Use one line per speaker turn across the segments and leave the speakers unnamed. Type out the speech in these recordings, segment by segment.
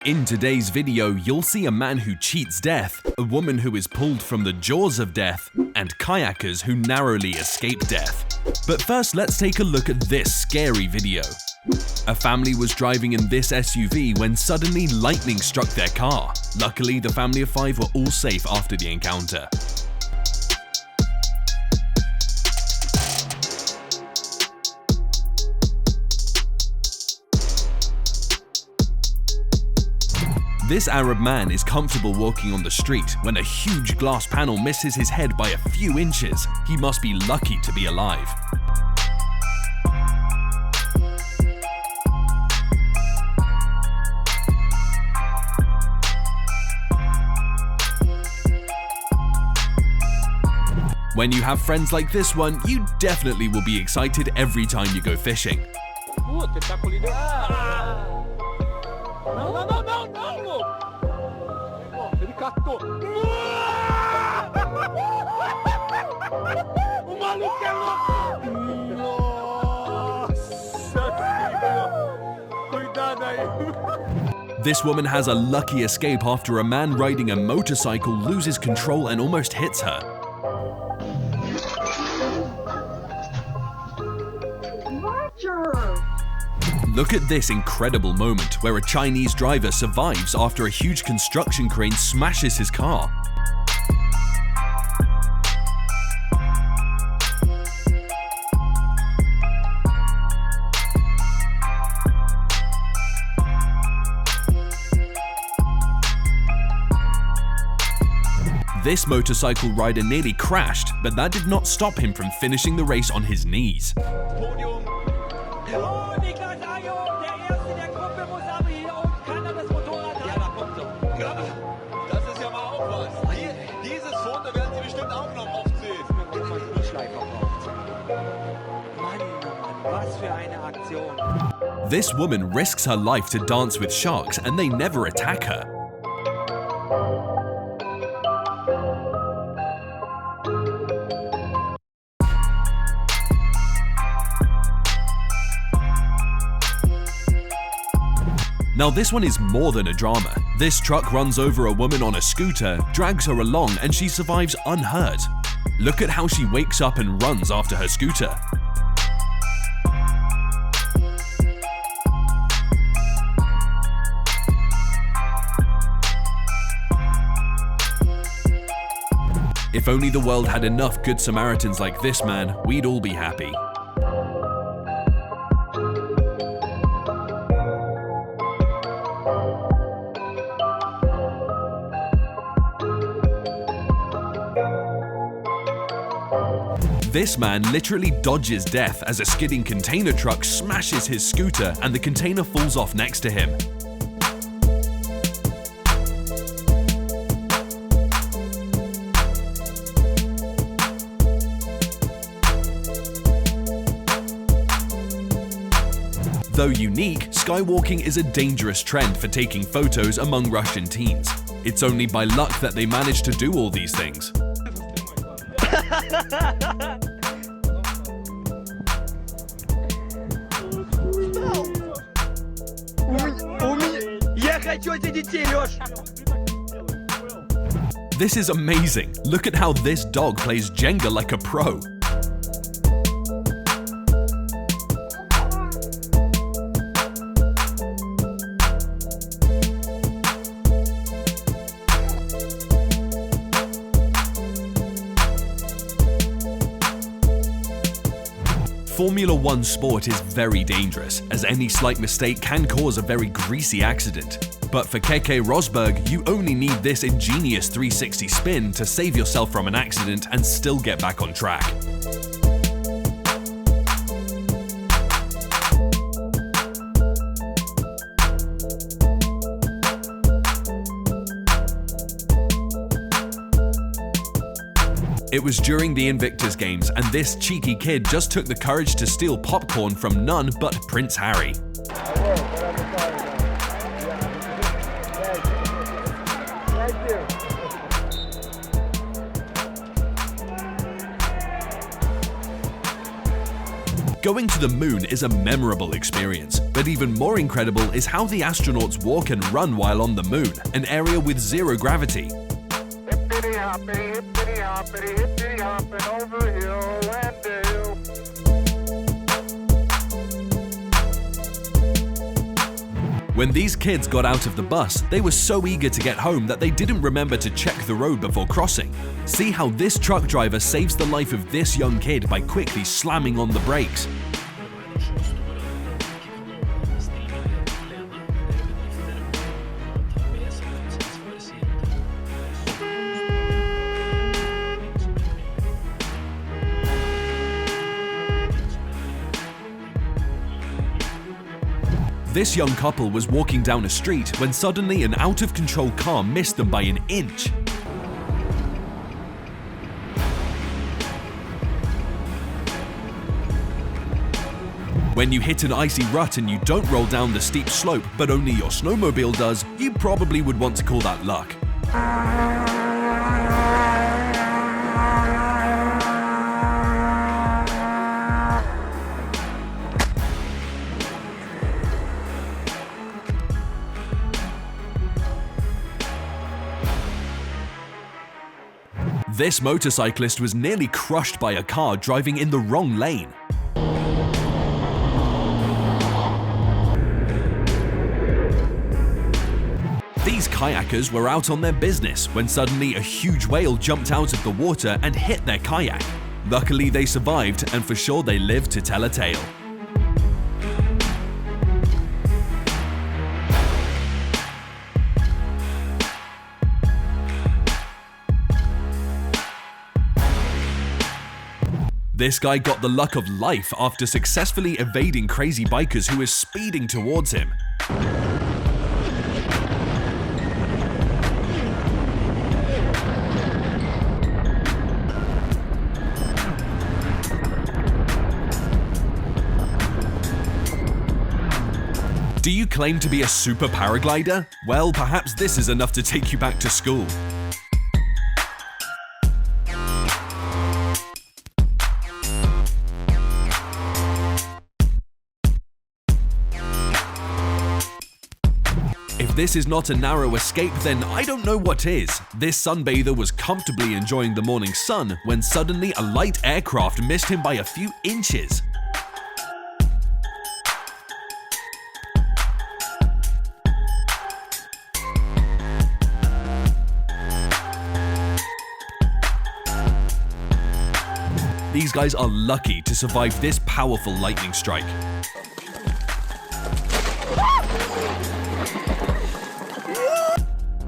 In today's video, you'll see a man who cheats death, a woman who is pulled from the jaws of death, and kayakers who narrowly escape death. But first, let's take a look at this scary video. A family was driving in this SUV when suddenly lightning struck their car. Luckily, the family of 5 were all safe after the encounter. This Arab man is comfortable walking on the street when a huge glass panel misses his head by a few inches. He must be lucky to be alive. When you have friends like this one, you definitely will be excited every time you go fishing. This woman has a lucky escape after a man riding a motorcycle loses control and almost hits her. Look at this incredible moment where a Chinese driver survives after a huge construction crane smashes his car. This motorcycle rider nearly crashed, but that did not stop him from finishing the race on his knees. This woman risks her life to dance with sharks, and they never attack her. Now this one is more than a drama. This truck runs over a woman on a scooter, drags her along, and she survives unhurt. Look at how she wakes up and runs after her scooter. If only the world had enough good Samaritans like this man, we'd all be happy. This man literally dodges death as a skidding container truck smashes his scooter and the container falls off next to him. Though unique, skywalking is a dangerous trend for taking photos among Russian teens. It's only by luck that they manage to do all these things. This is amazing. Look at how this dog plays Jenga like a pro. Formula One sport is very dangerous, as any slight mistake can cause a very greasy accident. But for Keke Rosberg, you only need this ingenious 360 spin to save yourself from an accident and still get back on track. It was during the Invictus Games, and this cheeky kid just took the courage to steal popcorn from none but Prince Harry. Going to the moon is a memorable experience, but even more incredible is how the astronauts walk and run while on the moon, an area with zero gravity.
Hippity hoppity, hippity hoppity, hippity hopping over hill and dale.
When these kids got out of the bus, they were so eager to get home that they didn't remember to check the road before crossing. See how this truck driver saves the life of this young kid by quickly slamming on the brakes. This young couple was walking down a street when suddenly an out-of-control car missed them by an inch. When you hit an icy rut and you don't roll down the steep slope, but only your snowmobile does, you probably would want to call that luck. This motorcyclist was nearly crushed by a car driving in the wrong lane. These kayakers were out on their business when suddenly a huge whale jumped out of the water and hit their kayak. Luckily they survived, and for sure they lived to tell a tale. This guy got the luck of life after successfully evading crazy bikers who were speeding towards him. Do you claim to be a super paraglider? Well, perhaps this is enough to take you back to school. If this is not a narrow escape, then I don't know what is. This sunbather was comfortably enjoying the morning sun when suddenly a light aircraft missed him by a few inches. These guys are lucky to survive this powerful lightning strike.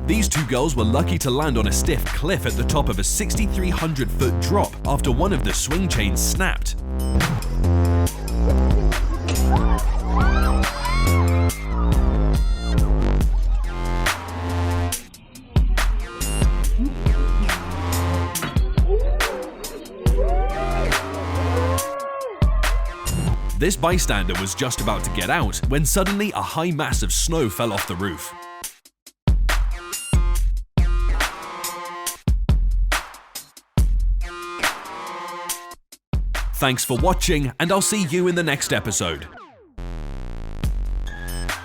These two girls were lucky to land on a stiff cliff at the top of a 6,300-foot drop after one of the swing chains snapped. This bystander was just about to get out when suddenly a high mass of snow fell off the roof. Thanks for watching, and I'll see you in the next episode.